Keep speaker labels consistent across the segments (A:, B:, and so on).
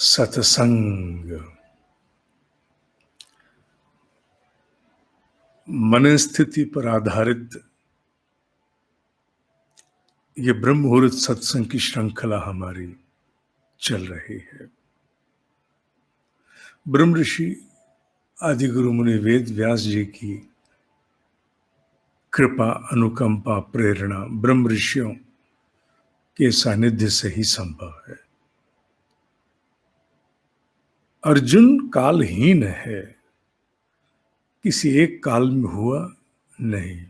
A: सत्संग मन स्थिति पर आधारित ये ब्रह्म मुहूर्त सत्संग की श्रृंखला हमारी चल रही है। ब्रह्म ऋषि आदि गुरु मुनि वेद व्यास जी की कृपा, अनुकंपा, प्रेरणा ब्रह्म ऋषियों के सानिध्य से ही संभव है। अर्जुन कालहीन है, किसी एक काल में हुआ नहीं।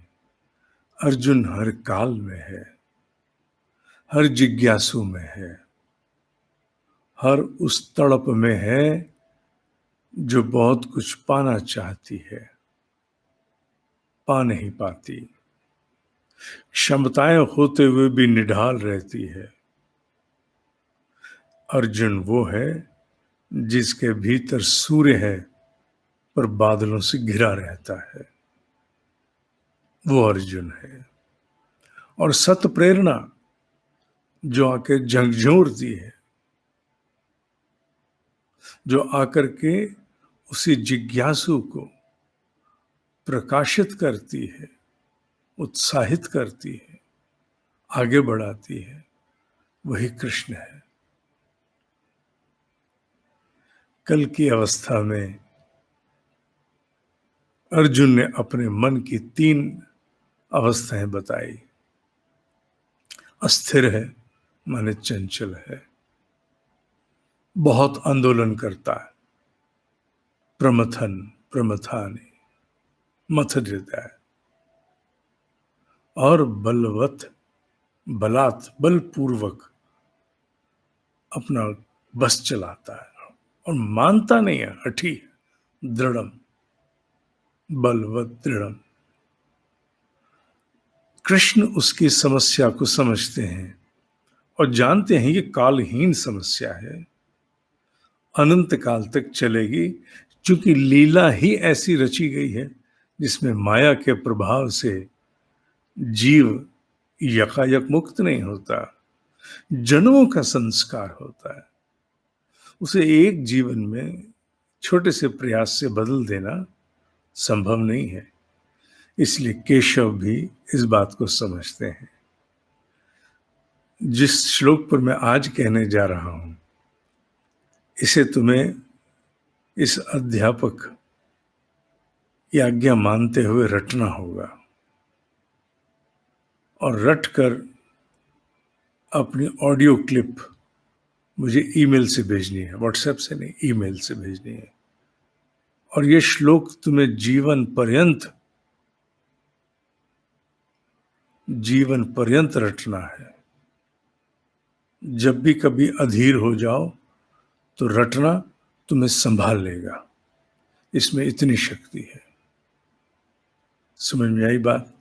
A: अर्जुन हर काल में है, हर जिज्ञासु में है, हर उस तड़प में है जो बहुत कुछ पाना चाहती है, पा नहीं पाती। क्षमताएं होते हुए भी निढाल रहती है। अर्जुन वो है जिसके भीतर सूर्य है पर बादलों से घिरा रहता है, वो अर्जुन है। और सत प्रेरणा जो आके झकझोरती है, जो आकर के उसी जिज्ञासु को प्रकाशित करती है, उत्साहित करती है, आगे बढ़ाती है, वही कृष्ण है। कल की अवस्था में अर्जुन ने अपने मन की 3 अवस्थाएं बताई। अस्थिर है माने चंचल है, बहुत आंदोलन करता है, प्रमथन प्रमथानी मथ देता है, और बलवत बलात् बलपूर्वक अपना बस चलाता है और मानता नहीं है, हठी दृढ़म बलवत दृढ़म। कृष्ण उसकी समस्या को समझते हैं और जानते हैं ये कालहीन समस्या है, अनंत काल तक चलेगी, क्योंकि लीला ही ऐसी रची गई है जिसमें माया के प्रभाव से जीव यकायक मुक्त नहीं होता, जन्मों का संस्कार होता है। उसे एक जीवन में छोटे से प्रयास से बदल देना संभव नहीं है। इसलिए केशव भी इस बात को समझते हैं। जिस श्लोक पर मैं आज कहने जा रहा हूं, इसे तुम्हें इस अध्यापक की आज्ञा मानते हुए रटना होगा, और रटकर अपनी ऑडियो क्लिप मुझे ईमेल से भेजनी है, व्हाट्सएप से नहीं, ईमेल से भेजनी है। और ये श्लोक तुम्हें जीवन पर्यंत रटना है। जब भी कभी अधीर हो जाओ तो रटना तुम्हें संभाल लेगा, इसमें इतनी शक्ति है। समझ में आई बात?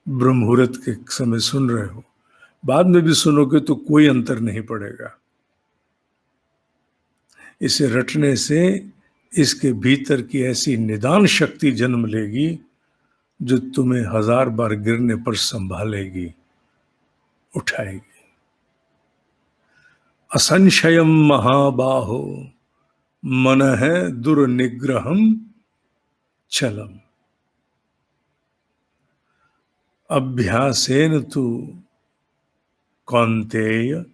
A: ब्रह्म मुहूर्त के समय सुन रहे हो, बाद में भी सुनोगे तो कोई अंतर नहीं पड़ेगा। इसे रटने से इसके भीतर की ऐसी निदान शक्ति जन्म लेगी जो तुम्हें 1000 बार गिरने पर संभालेगी, उठाएगी। असंशयम महाबाहो मनः दुर्निग्रहम चलम अभ्यासेन तु कौन्तेय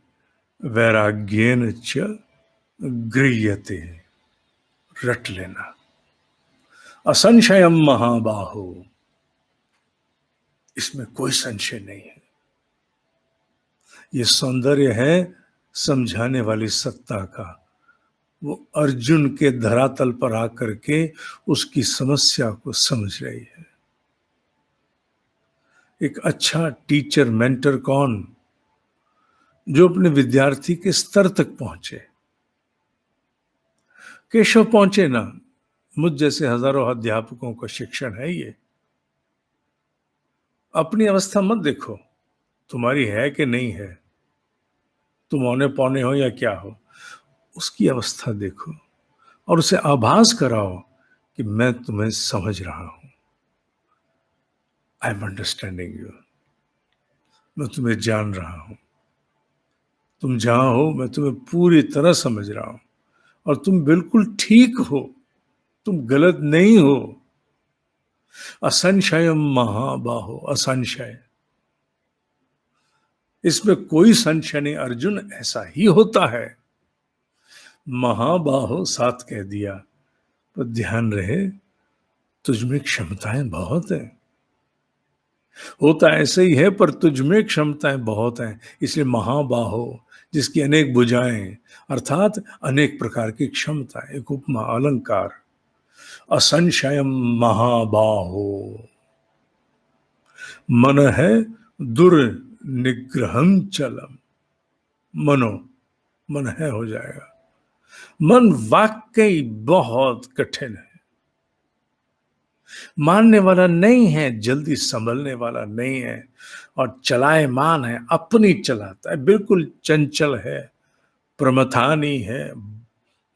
A: वैराग्येन च गृह्यते। रट लेना, असंशयम महाबाहो, इसमें कोई संशय नहीं है। ये सौंदर्य है समझाने वाली सत्ता का। वो अर्जुन के धरातल पर आकर के उसकी समस्या को समझ रही है। एक अच्छा टीचर, मेंटर कौन? जो अपने विद्यार्थी के स्तर तक पहुंचे। केशव पहुंचे ना, मुझ जैसे हजारों अध्यापकों का शिक्षण है ये। अपनी अवस्था मत देखो, तुम्हारी है कि नहीं है, तुम औने पौने हो या क्या हो, उसकी अवस्था देखो और उसे आभास कराओ कि मैं तुम्हें समझ रहा हूं, आई एम अंडरस्टैंडिंग यू, मैं तुम्हें जान रहा हूं, तुम जहां हो मैं तुम्हें पूरी तरह समझ रहा हूं और तुम बिल्कुल ठीक हो, तुम गलत नहीं हो। असंशयम महाबाहो, असंशय, इसमें कोई संशय नहीं अर्जुन, ऐसा ही होता है। महाबाहो साथ कह दिया, पर ध्यान रहे तुझमें क्षमताएं बहुत हैं। होता ऐसे ही है, पर तुझमें क्षमताएं बहुत हैं, इसलिए महाबाहो, जिसकी अनेक भुजाएं, अर्थात अनेक प्रकार की क्षमता, एक उपमा अलंकार। असंशयम महाबाहो, मन है दुर्निग्रहं चलम, मनो, मन है हो जाएगा। मन वाकई बहुत कठिन है, मानने वाला नहीं है, जल्दी संभलने वाला नहीं है, और चलायमान है, अपनी चलाता है, बिल्कुल चंचल है, प्रमथानी है,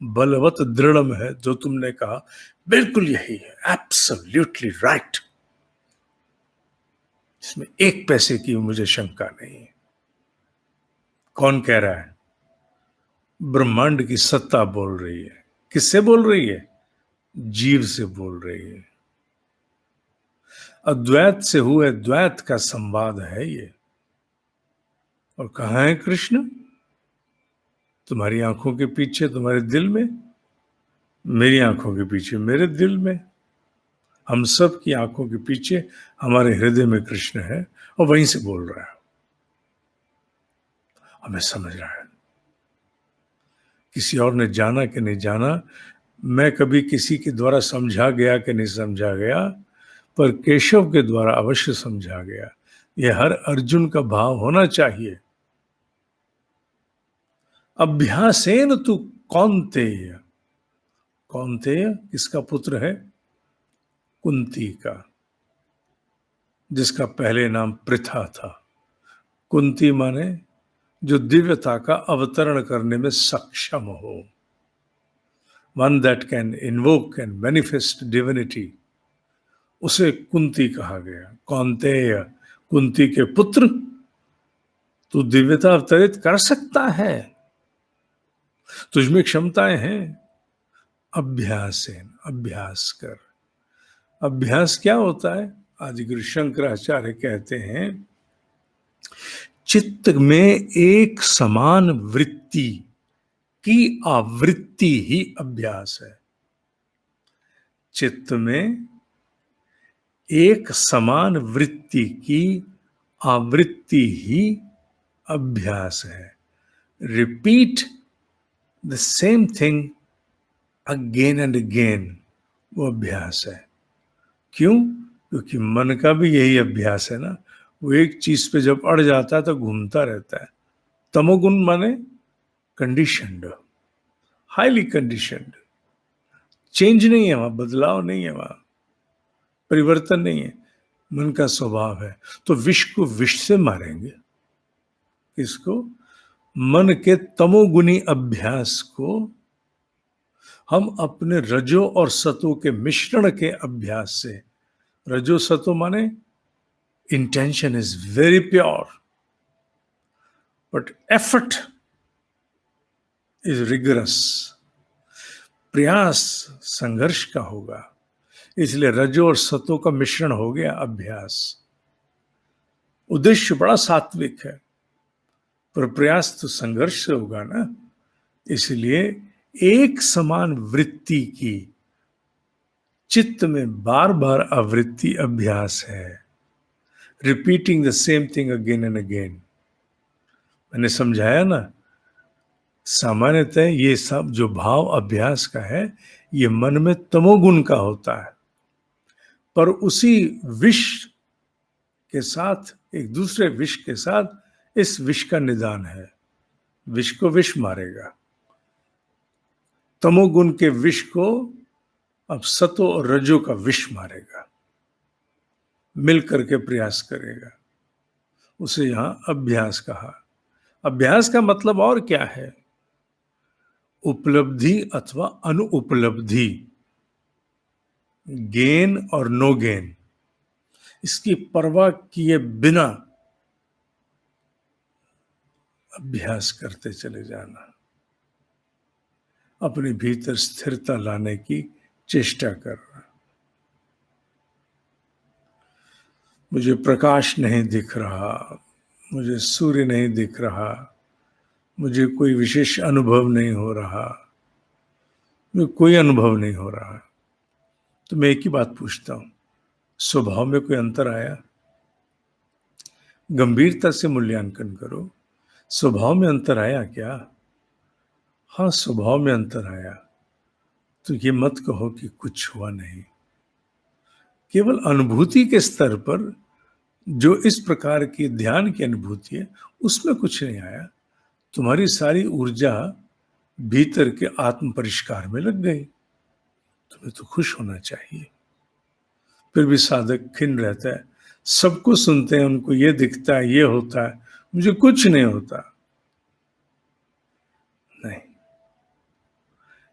A: बलवत दृढ़ है। जो तुमने कहा बिल्कुल यही है, एब्सोल्युटली राइट, इसमें एक पैसे की मुझे शंका नहीं है। कौन कह रहा है? ब्रह्मांड की सत्ता बोल रही है। किससे बोल रही है? जीव से बोल रही है। अद्वैत से हुए द्वैत का संवाद है ये। और कहां है कृष्ण? तुम्हारी आंखों के पीछे, तुम्हारे दिल में, मेरी आंखों के पीछे, मेरे दिल में, हम सब की आंखों के पीछे हमारे हृदय में कृष्ण है, और वहीं से बोल रहा है, हमें समझ रहा है। किसी और ने जाना कि नहीं जाना, मैं कभी किसी के द्वारा समझा गया कि नहीं समझा गया, पर केशव के द्वारा अवश्य समझा गया। यह हर अर्जुन का भाव होना चाहिए। अभ्यासेन तु कौन्तेय, कौन्तेय किसका पुत्र है? कुंती का, जिसका पहले नाम पृथा था। कुंती माने जो दिव्यता का अवतरण करने में सक्षम हो, one that can invoke and manifest divinity, उसे कुंती कहा गया। कौन्तेय, कुंती के पुत्र, तू दिव्यता अवतरित कर सकता है, तुझमें क्षमताएं हैं। अभ्यासेन, अभ्यास कर। अभ्यास क्या होता है? आदि गुरु शंकराचार्य कहते हैं, चित्त में एक समान वृत्ति की आवृत्ति ही अभ्यास है। चित्त में एक समान वृत्ति की आवृत्ति ही अभ्यास है। Repeat the same thing again and again, वो अभ्यास है। क्यों? क्योंकि मन का भी यही अभ्यास है ना, वो एक चीज पे जब अड़ जाता है तो घूमता रहता है। तमोगुण माने कंडीशनड, हाईली कंडीशनड, चेंज नहीं है वहां, बदलाव नहीं है वहां, परिवर्तन नहीं है, मन का स्वभाव है। तो विष को विष से मारेंगे, इसको, मन के तमोगुणी अभ्यास को हम अपने रजो और सतो के मिश्रण के अभ्यास से, रजो सतो माने intention is very pure but effort is rigorous, प्रयास संघर्ष का होगा, इसलिए रजो और सतो का मिश्रण हो गया अभ्यास। उद्देश्य बड़ा सात्विक है, पर प्रयास तो संघर्ष से होगा ना। इसलिए एक समान वृत्ति की चित्त में बार बार आवृत्ति अभ्यास है। Repeating the same thing again and again. मैंने समझाया ना, सामान्यतः ये सब जो भाव अभ्यास का है, ये मन में तमोगुण का होता है, पर उसी विष के साथ, एक दूसरे विष के साथ इस विष का निदान है। विष को विष मारेगा, तमोगुण के विष को अब सतो और रजो का विष मारेगा, मिल करके प्रयास करेगा। उसे यहां अभ्यास कहा। अभ्यास का मतलब और क्या है? उपलब्धि अथवा अनुपलब्धि, गेन और नो गेन, इसकी परवाह किए बिना अभ्यास करते चले जाना, अपने भीतर स्थिरता लाने की चेष्टा करना। मुझे प्रकाश नहीं दिख रहा, मुझे सूर्य नहीं दिख रहा, मुझे कोई विशेष अनुभव नहीं हो रहा, मुझे कोई अनुभव नहीं हो रहा, तो मैं एक ही बात पूछता हूं, स्वभाव में कोई अंतर आया? गंभीरता से मूल्यांकन करो, स्वभाव में अंतर आया क्या? हाँ, स्वभाव में अंतर आया, तो ये मत कहो कि कुछ हुआ नहीं। केवल अनुभूति के स्तर पर जो इस प्रकार की ध्यान की अनुभूति है, उसमें कुछ नहीं आया। तुम्हारी सारी ऊर्जा भीतर के आत्म परिष्कार में लग गई। तुम्हें तो खुश होना चाहिए। फिर भी साधक खिन्न रहता है, सबको सुनते हैं, उनको ये दिखता है, ये होता है, मुझे कुछ नहीं होता। नहीं,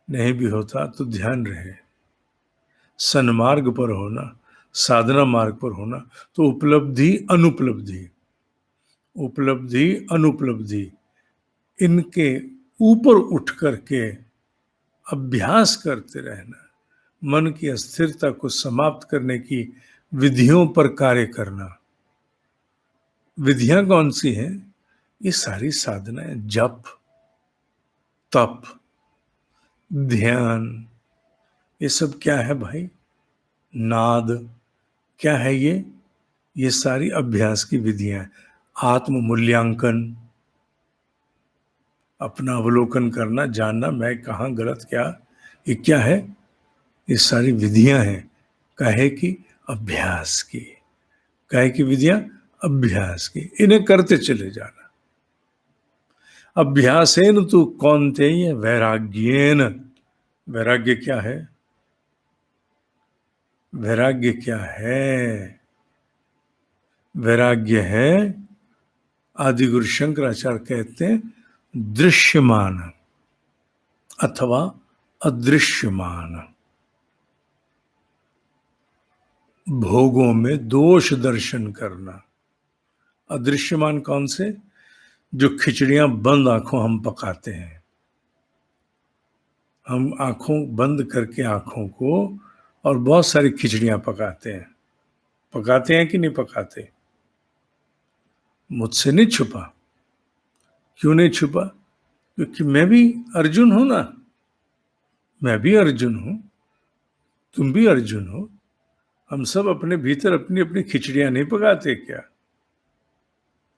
A: नहीं भी होता तो ध्यान रहे, सन्मार्ग पर होना, साधना मार्ग पर होना, तो उपलब्धि अनुपलब्धि, उपलब्धि अनुपलब्धि, इनके ऊपर उठ करके अभ्यास करते रहना, मन की अस्थिरता को समाप्त करने की विधियों पर कार्य करना। विधियां कौन सी हैं? ये सारी साधनाएं, जप, तप, ध्यान, ये सब क्या है भाई? नाद, क्या है ये? ये सारी अभ्यास की विधियां। आत्म मूल्यांकन, अपना अवलोकन करना, जानना मैं कहाँ गलत, क्या ये क्या है? ये सारी विधियां हैं काहे की? अभ्यास की। काहे की विधियां? अभ्यास की। इन्हें करते चले जाना। अभ्यासेन तु कौन्तेय वैराग्येन। वैराग्य क्या है? वैराग्य क्या है? वैराग्य है, आदि गुरु शंकराचार्य कहते हैं, दृश्यमान अथवा अदृश्यमान भोगों में दोष दर्शन करना। अदृश्यमान कौन से? जो खिचड़ियां बंद आंखों हम पकाते हैं। हम आंखों बंद करके आंखों को और बहुत सारी खिचड़ियां पकाते हैं। पकाते हैं कि नहीं पकाते? मुझसे नहीं छुपा। क्यों नहीं छुपा? क्योंकि मैं भी अर्जुन हूं ना, मैं भी अर्जुन हूं, तुम भी अर्जुन हो। हम सब अपने भीतर अपनी अपनी खिचड़ियां नहीं पकाते क्या?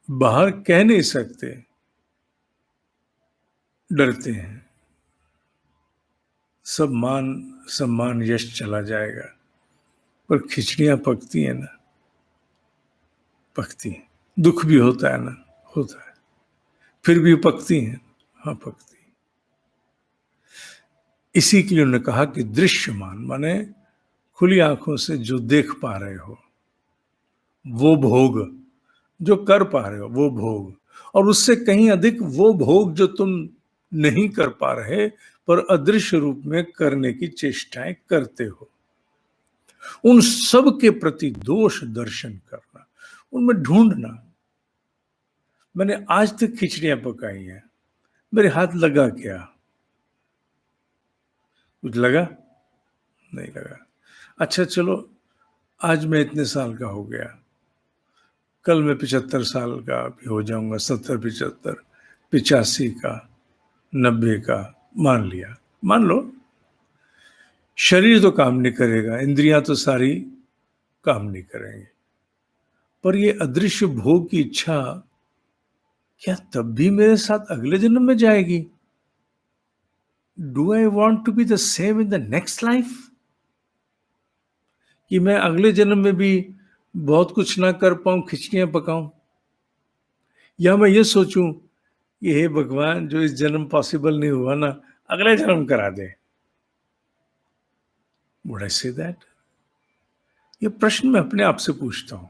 A: बाहर कह नहीं सकते, डरते हैं, सब मान सम्मान यश चला जाएगा। पर खिचड़ियां पकती हैं ना, पकती हैं। दुख भी होता है ना, होता है, फिर भी पकती हैं। हाँ, पकती। इसी के लिए उन्होंने कहा कि दृश्यमान माने खुली आंखों से जो देख पा रहे हो वो भोग, जो कर पा रहे हो वो भोग, और उससे कहीं अधिक वो भोग जो तुम नहीं कर पा रहे पर अदृश्य रूप में करने की चेष्टाएं करते हो, उन सब के प्रति दोष दर्शन करना, उनमें ढूंढना। मैंने आज तक खिचड़ियां पकाई हैं, मेरे हाथ लगा क्या? कुछ लगा? नहीं लगा। अच्छा चलो, आज मैं इतने साल का हो गया, कल मैं 75 साल का भी हो जाऊंगा, 70, 75, 85 का, 90 का, मान लिया, मान लो। शरीर तो काम नहीं करेगा, इंद्रियां तो सारी काम नहीं करेंगे, पर ये अदृश्य भोग की इच्छा क्या तब भी मेरे साथ अगले जन्म में जाएगी? Do I want to be the same in the next life? कि मैं अगले जन्म में भी बहुत कुछ ना कर पाऊं, खिचड़ियां पकाऊं? या मैं ये सोचूं कि हे भगवान, जो इस जन्म पॉसिबल नहीं हुआ ना, अगले जन्म करा दे? Would I say that? ये प्रश्न मैं अपने आप से पूछता हूं,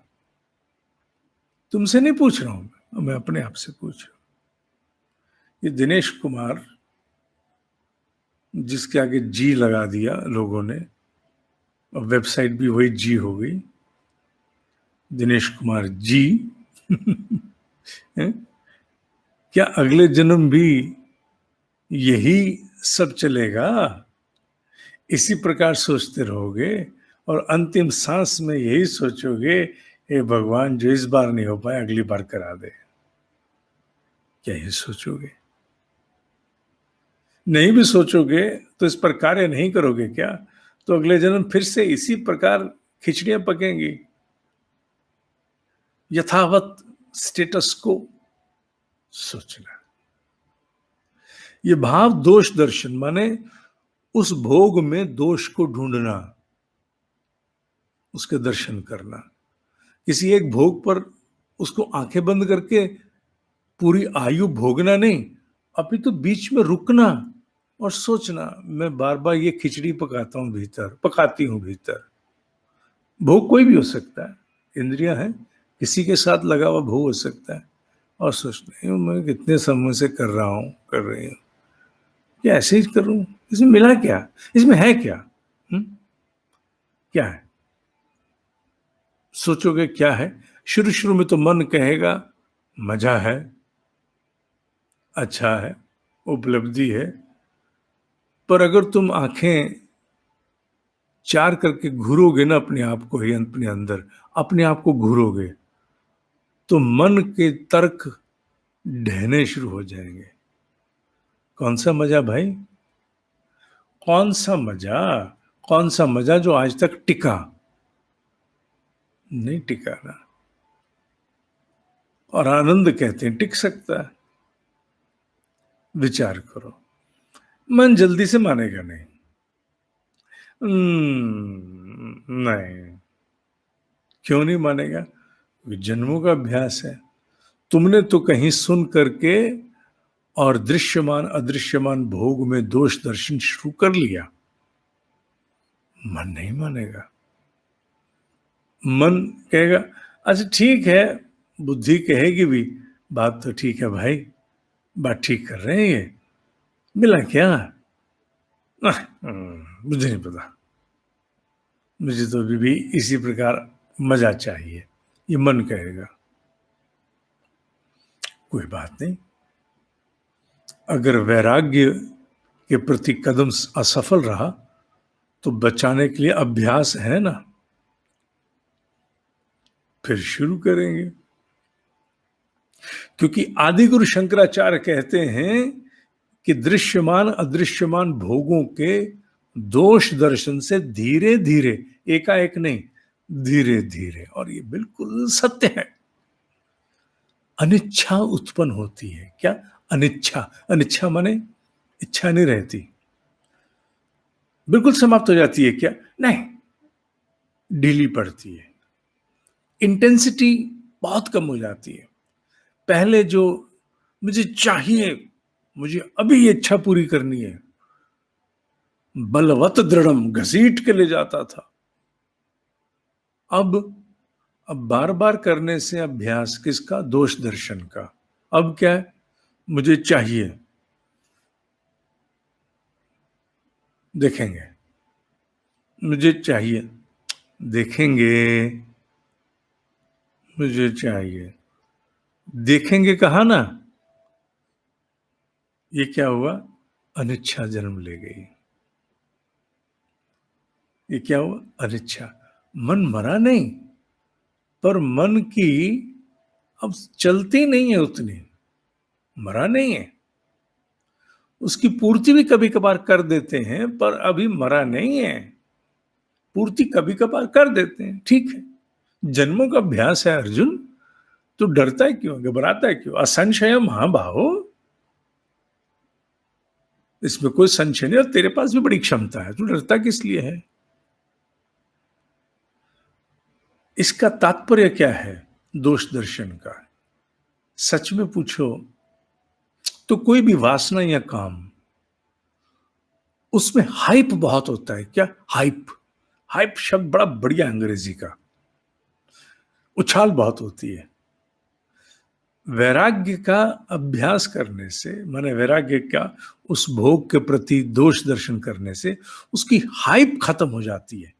A: तुमसे नहीं पूछ रहा हूं, मैं अपने आप से पूछ रहा हूं। ये दिनेश कुमार, जिसके आगे जी लगा दिया लोगों ने, और वेबसाइट भी वही जी हो गई, दिनेश कुमार जी। क्या अगले जन्म भी यही सब चलेगा? इसी प्रकार सोचते रहोगे और अंतिम सांस में यही सोचोगे, हे भगवान, जो इस बार नहीं हो पाया अगली बार करा दे। क्या ये सोचोगे? नहीं भी सोचोगे तो इस पर कार्य नहीं करोगे क्या? तो अगले जन्म फिर से इसी प्रकार खिचड़ियां पकेंगी, यथावत स्टेटस को सोचना। ये भाव दोष दर्शन माने उस भोग में दोष को ढूंढना, उसके दर्शन करना। किसी एक भोग पर उसको आंखें बंद करके पूरी आयु भोगना नहीं, अभी तो बीच में रुकना और सोचना, मैं बार बार ये खिचड़ी पकाता हूं भीतर, पकाती हूं भीतर। भोग कोई भी हो सकता है, इंद्रियां हैं, किसी के साथ लगा हुआ भोग हो सकता है। और सोचना, मैं कितने समय से कर रहा हूं, कर रही हूं, क्या ऐसे ही करूं? इसमें मिला क्या? इसमें है क्या? क्या है? सोचोगे क्या है? शुरू शुरू में तो मन कहेगा मजा है, अच्छा है, उपलब्धि है। पर अगर तुम आंखें चार करके घूरोगे ना अपने आप को ही, अपने अंदर अपने आप को घूरोगे, तो मन के तर्क ढहने शुरू हो जाएंगे। कौन सा मजा भाई? कौन सा मजा? कौन सा मजा जो आज तक टिका? नहीं टिका ना। और आनंद कहते हैं टिक सकता है? विचार करो, मन जल्दी से मानेगा नहीं। नहीं। क्यों नहीं मानेगा? जन्मों का अभ्यास है। तुमने तो कहीं सुन करके और दृश्यमान अदृश्यमान भोग में दोष दर्शन शुरू कर लिया, मन नहीं मानेगा। मन कहेगा अच्छा ठीक है, बुद्धि कहेगी भी बात तो ठीक है भाई, बात ठीक कर रहे हैं ये, मिला क्या? मुझे नहीं पता, मुझे तो अभी भी इसी प्रकार मजा चाहिए, ये मन कहेगा। कोई बात नहीं, अगर वैराग्य के प्रति कदम असफल रहा तो बचाने के लिए अभ्यास है ना, फिर शुरू करेंगे। क्योंकि आदि गुरु शंकराचार्य कहते हैं कि दृश्यमान अदृश्यमान भोगों के दोष दर्शन से धीरे धीरे, एकाएक नहीं, धीरे धीरे, और ये बिल्कुल सत्य है, अनिच्छा उत्पन्न होती है। क्या? अनिच्छा। अनिच्छा माने इच्छा नहीं रहती, बिल्कुल समाप्त हो जाती है। क्या? नहीं, ढीली पड़ती है, इंटेंसिटी बहुत कम हो जाती है। पहले जो मुझे चाहिए, मुझे अभी ये इच्छा पूरी करनी है, बलवत दृढ़म घसीट के ले जाता था। अब बार बार करने से अभ्यास किसका? दोष दर्शन का। अब क्या है? मुझे चाहिए, देखेंगे, मुझे चाहिए, देखेंगे, मुझे चाहिए, देखेंगे कहा ना, ये क्या हुआ? अनिच्छा जन्म ले गई। ये क्या हुआ? अनिच्छा। मन मरा नहीं, पर मन की अब चलती नहीं है उतनी, मरा नहीं है। उसकी पूर्ति भी कभी कभार कर देते हैं, पर अभी मरा नहीं है। पूर्ति कभी कभार कर देते हैं, ठीक है, जन्मों का अभ्यास है अर्जुन। तो डरता है क्यों, घबराता है क्यों? असंशय महाभाव, इसमें कोई संशय नहीं, और तेरे पास भी बड़ी क्षमता है, तू डरता किस लिए है? इसका तात्पर्य क्या है दोष दर्शन का? सच में पूछो तो कोई भी वासना या काम, उसमें हाइप बहुत होता है। क्या? हाइप। हाइप शब्द बड़ा बढ़िया अंग्रेजी का, उछाल बहुत होती है। वैराग्य का अभ्यास करने से, माने वैराग्य का उस भोग के प्रति दोष दर्शन करने से उसकी हाइप खत्म हो जाती है।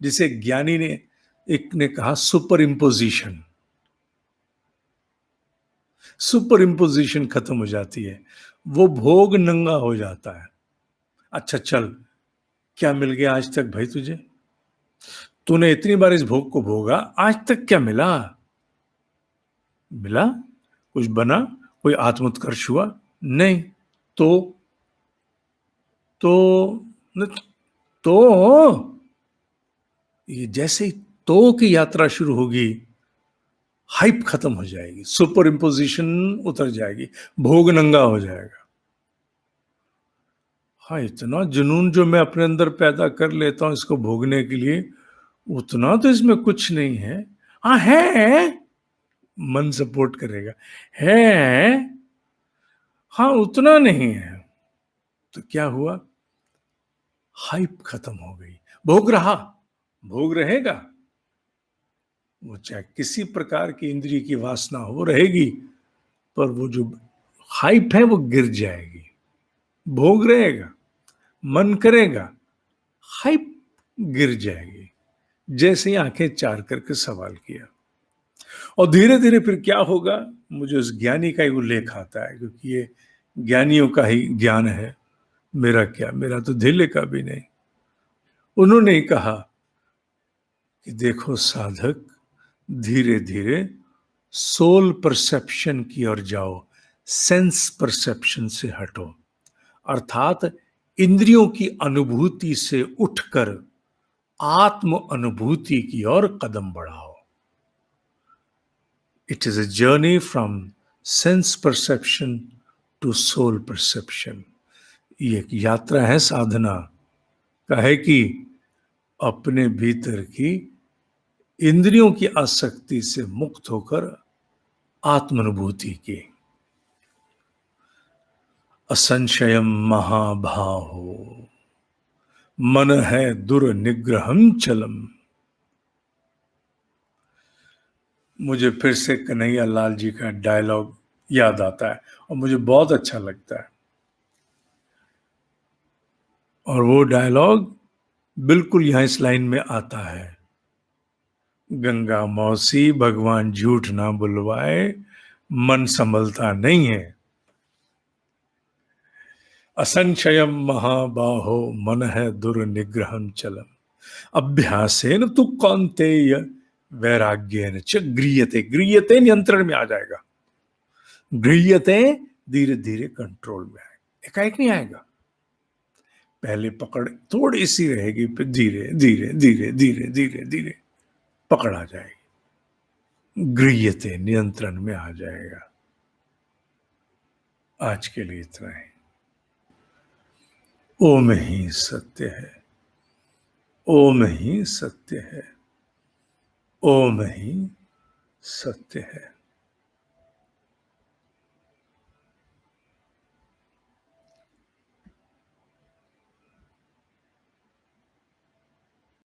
A: जिसे ज्ञानी ने एक ने कहा सुपर इम्पोजिशन। सुपर इम्पोजिशन खत्म हो जाती है, वो भोग नंगा हो जाता है। अच्छा चल, क्या मिल गया आज तक भाई तुझे? तूने इतनी बार इस भोग को भोगा, आज तक क्या मिला? मिला? कुछ बना? कोई आत्मोत्कर्ष हुआ? नहीं। तो तो न, तो ये जैसे ही तो की यात्रा शुरू होगी, हाइप खत्म हो जाएगी, सुपर इम्पोजिशन उतर जाएगी, भोग नंगा हो जाएगा। हाँ, इतना जुनून जो मैं अपने अंदर पैदा कर लेता हूं इसको भोगने के लिए, उतना तो इसमें कुछ नहीं है। हाँ है, मन सपोर्ट करेगा, है, हाँ उतना नहीं है। तो क्या हुआ? हाइप खत्म हो गई। भोग रहा, भोग रहेगा, वो चाहे किसी प्रकार की इंद्रिय की वासना हो, वो रहेगी, पर वो जो हाइप है वो गिर जाएगी। भोग रहेगा, मन करेगा, हाइप गिर जाएगी। जैसे ही आंखें चार करके सवाल किया, और धीरे धीरे फिर क्या होगा, मुझे उस ज्ञानी का ही उल्लेख आता है, क्योंकि ये ज्ञानियों का ही ज्ञान है, मेरा क्या, मेरा तो धिल्ले का भी नहीं। उन्होंने ही कहा कि देखो साधक, धीरे धीरे सोल परसेप्शन की ओर जाओ, सेंस परसेप्शन से हटो, अर्थात इंद्रियों की अनुभूति से उठकर आत्म अनुभूति की ओर कदम बढ़ाओ। It is a journey from sense perception to soul perception. ये एक यात्रा है साधना का, है कि अपने भीतर की इंद्रियों की आसक्ति से मुक्त होकर आत्मानुभूति की। असंशयम महाभाहो, मन है दुर्निग्रहम चलम। मुझे फिर से कन्हैया लाल जी का डायलॉग याद आता है और मुझे बहुत अच्छा लगता है। और वो डायलॉग बिल्कुल यहां इस लाइन में आता है, गंगा मौसी भगवान झूठ ना बुलवाए, मन संभलता नहीं है। असंशयम महाबाहो, मन है दुर्निग्रहम चलम। अभ्यासेन तु कौन्तेय, वैराग्येन च गृह्यते। गृह्यते नियंत्रण में आ जाएगा, गृह्यते धीरे धीरे कंट्रोल में आएगा, एकाएक नहीं आएगा। पहले पकड़ थोड़ी सी रहेगी, फिर धीरे धीरे धीरे धीरे धीरे धीरे पकड़ आ जाएगी, गृह्यते नियंत्रण में आ जाएगा। आज के लिए इतना ही। ओम ही सत्य है, ओम ही सत्य है, ओम ही सत्य है।